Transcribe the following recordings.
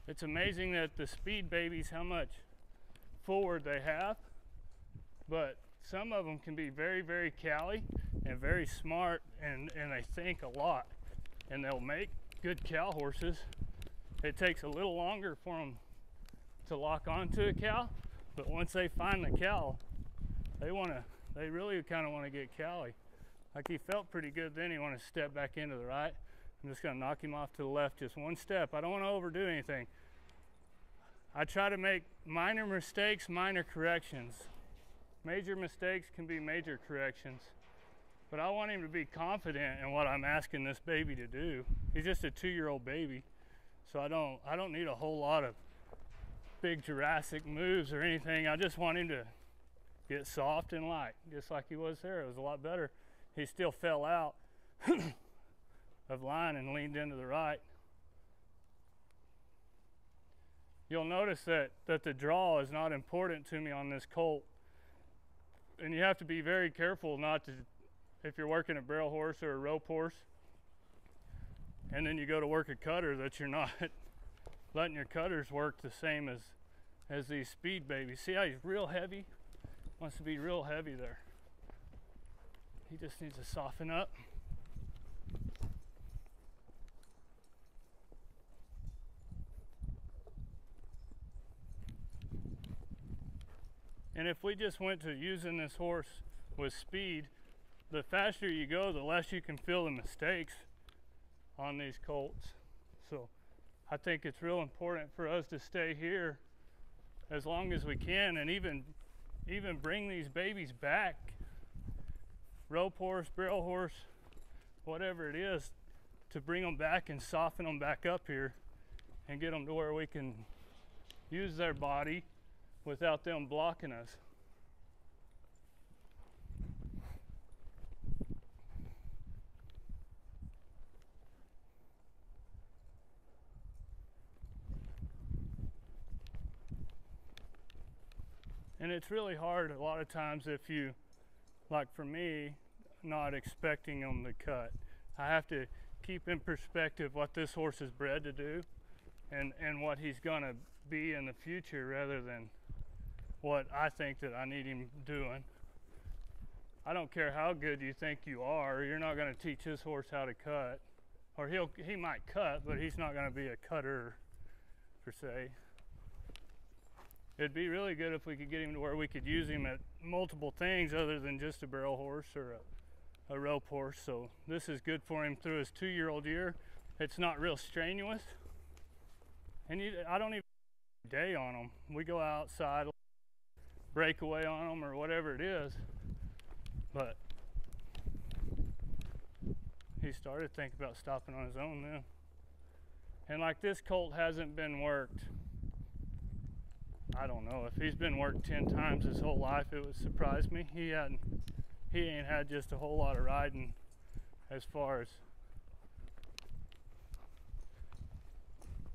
It's amazing that the speed babies, how much forward they have, but some of them can be very, very cally and very smart, and they think a lot, and they'll make good cow horses. It takes a little longer for them to lock onto a cow, but once they find the cow, they really kind of want to get cally. Like, he felt pretty good then. He wanted to step back into the right. I'm just going to knock him off to the left just one step. I don't want to overdo anything. I try to make minor mistakes, minor corrections. Major mistakes can be major corrections. But I want him to be confident in what I'm asking this baby to do. He's just a 2-year-old baby, so I don't need a whole lot of big Jurassic moves or anything. I just want him to get soft and light, just like he was there. It was a lot better. He still fell out of line and leaned into the right. You'll notice that the draw is not important to me on this colt. And you have to be very careful not to, if you're working a barrel horse or a rope horse, and then you go to work a cutter, that you're not letting your cutters work the same as these speed babies. See how he's real heavy? Wants to be real heavy there. He just needs to soften up. And if we just went to using this horse with speed, the faster you go, the less you can feel the mistakes on these colts. So I think it's real important for us to stay here as long as we can, and even bring these babies back, rope horse, barrel horse, whatever it is, to bring them back and soften them back up here and get them to where we can use their body without them blocking us. And it's really hard a lot of times if you, like for me, not expecting them to cut. I have to keep in perspective what this horse is bred to do and what he's gonna be in the future, rather than what I think that I need him doing. I don't care how good you think you are, you're not gonna teach this horse how to cut. Or he might cut, but he's not gonna be a cutter per se. It'd be really good if we could get him to where we could use him at multiple things other than just a barrel horse or a rope horse. So this is good for him through his 2-year-old year. It's not real strenuous. And I don't even day on him. We go outside, break away on him or whatever it is. But he started thinking about stopping on his own then. And like, this colt hasn't been worked. I don't know, if he's been worked 10 times his whole life, it would surprise me. He ain't had just a whole lot of riding as far as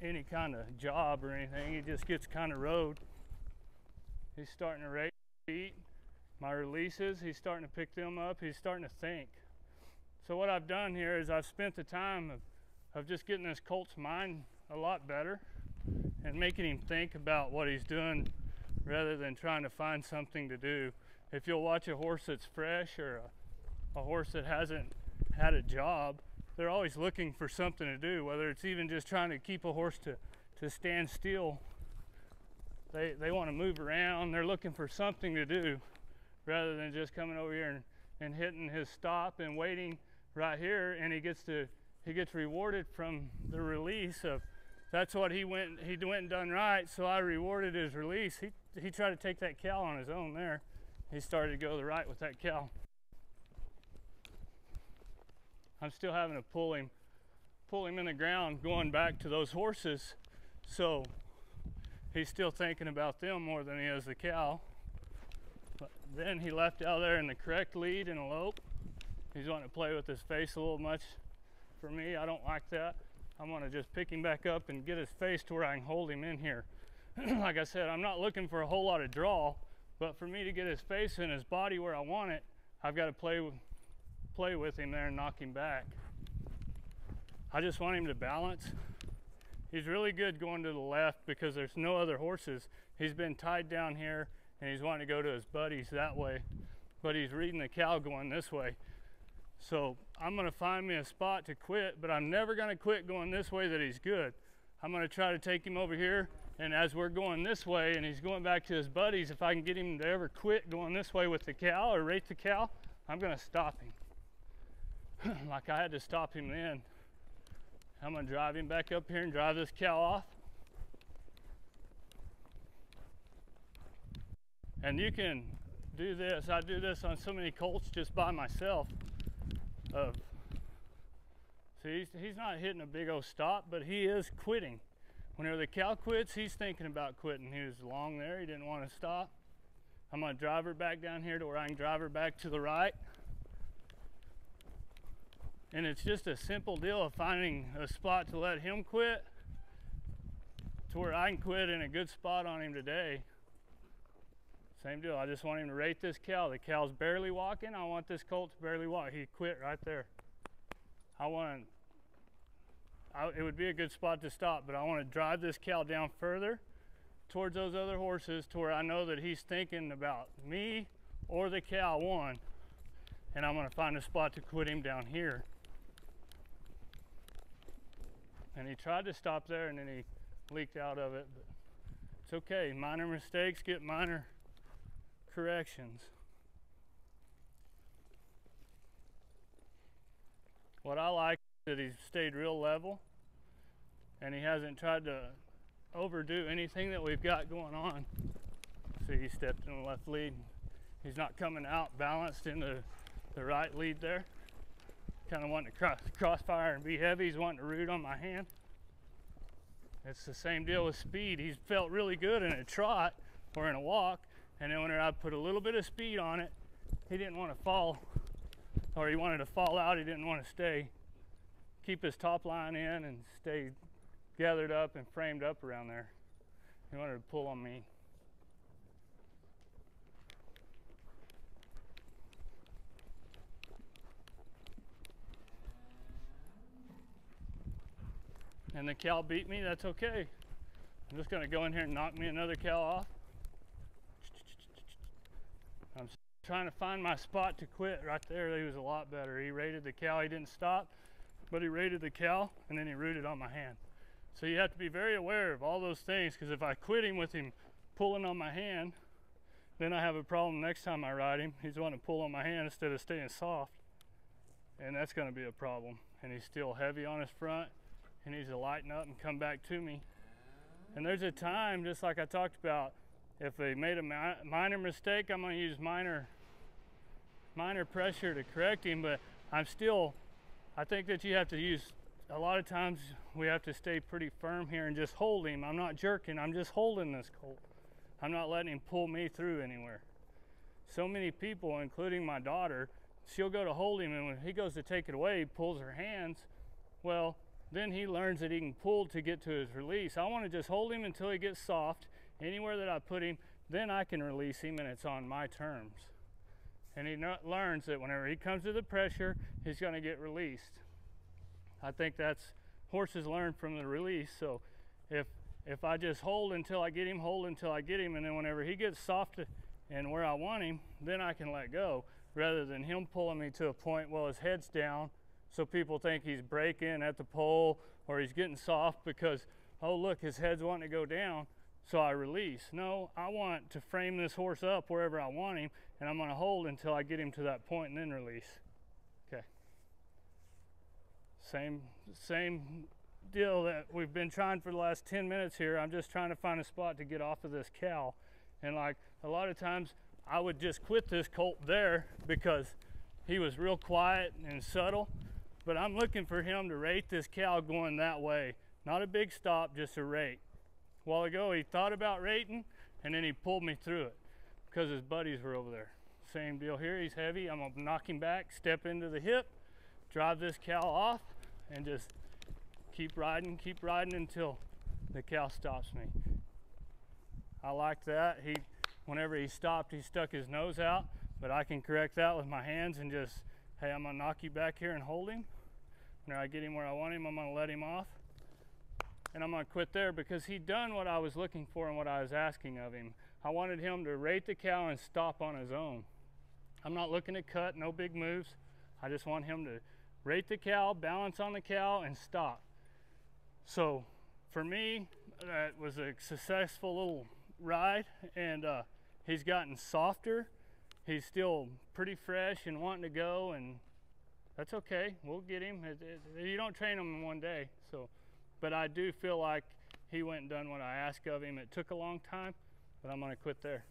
any kind of job or anything. He just gets kind of rode. He's starting to rate feet. My releases, he's starting to pick them up. He's starting to think. So what I've done here is I've spent the time of just getting this colt's mind a lot better and making him think about what he's doing rather than trying to find something to do. If you'll watch a horse that's fresh or a horse that hasn't had a job, they're always looking for something to do, whether it's even just trying to keep a horse to stand still. They want to move around. They're looking for something to do rather than just coming over here and hitting his stop and waiting right here, and he gets rewarded from the release of, that's what he went and done right, so I rewarded his release. He tried to take that cow on his own there. He started to go the right with that cow. I'm still having to pull him in the ground going back to those horses, so he's still thinking about them more than he is the cow. But then he left out there in the correct lead and elope. He's wanting to play with his face a little much for me. I don't like that. I'm gonna just pick him back up and get his face to where I can hold him in here. Like I said, I'm not looking for a whole lot of draw, but for me to get his face and his body where I want it, I've got to play with him there and knock him back. I just want him to balance. He's really good going to the left because there's no other horses. He's been tied down here and he's wanting to go to his buddies that way, but he's reading the cow going this way. So I'm gonna find me a spot to quit, but I'm never gonna quit going this way that he's good. I'm gonna try to take him over here, and as we're going this way and he's going back to his buddies, if I can get him to ever quit going this way with the cow or rate the cow, I'm gonna stop him. Like I had to stop him then. I'm gonna drive him back up here and drive this cow off. And you can do this. I do this on so many colts just by myself. See, he's not hitting a big old stop, but he is quitting. Whenever the cow quits, he's thinking about quitting. He was along there, he didn't want to stop. I'm gonna drive her back down here to where I can drive her back to the right. And it's just a simple deal of finding a spot to let him quit to where I can quit in a good spot on him today. Same deal, I just want him to rate this cow. The cow's barely walking, I want this colt to barely walk. He quit right there. It would be a good spot to stop, but I want to drive this cow down further towards those other horses to where I know that he's thinking about me or the cow one, and I'm going to find a spot to quit him down here. And he tried to stop there and then he leaked out of it, but it's okay. Minor mistakes get minor corrections. What I like is that he's stayed real level and he hasn't tried to overdo anything that we've got going on. See, he stepped in the left lead. He's not coming out balanced into the right lead there. Kind of wanting to crossfire and be heavy. He's wanting to root on my hand. It's the same deal with speed. He's felt really good in a trot or in a walk, and then when I put a little bit of speed on it, he didn't want to fall, or he wanted to fall out. He didn't want to stay. Keep his top line in and stay gathered up and framed up around there. He wanted to pull on me. And the cow beat me, that's okay. I'm just gonna go in here and knock me another cow off. I'm trying to find my spot to quit right there. He was a lot better. He rated the cow, he didn't stop, but he rated the cow and then he rooted on my hand. So you have to be very aware of all those things, because if I quit him with him pulling on my hand, then I have a problem next time I ride him. He's wanting to pull on my hand instead of staying soft. And that's gonna be a problem. And he's still heavy on his front. He needs to lighten up and come back to me. And there's a time, just like I talked about, if they made a minor mistake, I'm gonna use minor pressure to correct him, but I think that you have to use, a lot of times we have to stay pretty firm here and just hold him. I'm not jerking, I'm just holding this colt. I'm not letting him pull me through anywhere. So many people, including my daughter, she'll go to hold him, and when he goes to take it away, he pulls her hands. Well, then he learns that he can pull to get to his release. I want to just hold him until he gets soft. Anywhere that I put him, then I can release him, and it's on my terms. And he learns that whenever he comes to the pressure, he's going to get released. I think that's, horses learn from the release. So if I just hold until I get him, and then whenever he gets soft and where I want him, then I can let go, rather than him pulling me to a point while his head's down, so people think he's breaking at the pole or he's getting soft because, oh look, his head's wanting to go down, so I release. No, I want to frame this horse up wherever I want him, and I'm gonna hold until I get him to that point and then release. Okay. Same deal that we've been trying for the last 10 minutes here. I'm just trying to find a spot to get off of this cow. And like a lot of times I would just quit this colt there because he was real quiet and subtle. But I'm looking for him to rate this cow going that way. Not a big stop, just a rate. A while ago, he thought about rating, and then he pulled me through it because his buddies were over there. Same deal here, he's heavy. I'm gonna knock him back, step into the hip, drive this cow off, and just keep riding until the cow stops me. I like that. Whenever he stopped, he stuck his nose out, but I can correct that with my hands and just, hey, I'm gonna knock you back here and hold him. When I get him where I want him, I'm gonna let him off. and I'm gonna quit there because he done what I was looking for and what I was asking of him. I wanted him to rate the cow and stop on his own. I'm not looking to cut, no big moves. I just want him to rate the cow, balance on the cow, and stop. So for me, that was a successful little ride, and he's gotten softer. He's still pretty fresh and wanting to go, and that's okay. We'll get him. You don't train him in one day, so. But I do feel like he went and done what I asked of him. It took a long time, but I'm gonna quit there.